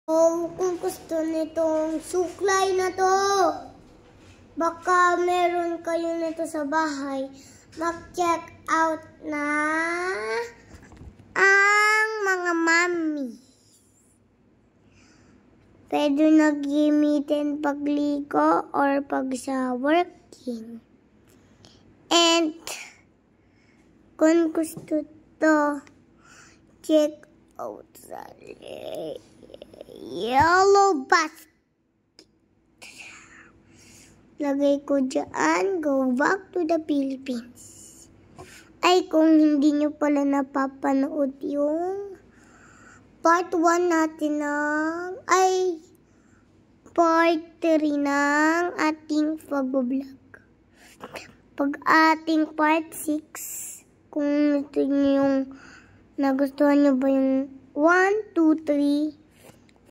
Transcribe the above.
Kung gusto nitong suklay na to, baka meron kayo nito sa bahay, mag-check out na ang mga mami. Pwede na gamitin pagligo or pag sa working. And kung gusto to, check out sa yellow basket. Lagay ko dyan, go back to the Philippines. Ay, kung hindi nyo pala napapanood yung part 1 natin part 3 ng ating pag-vlog. Pag ating part 6, kung ito nyo yung nagustuhan nyo ba yung 1, 2, 3,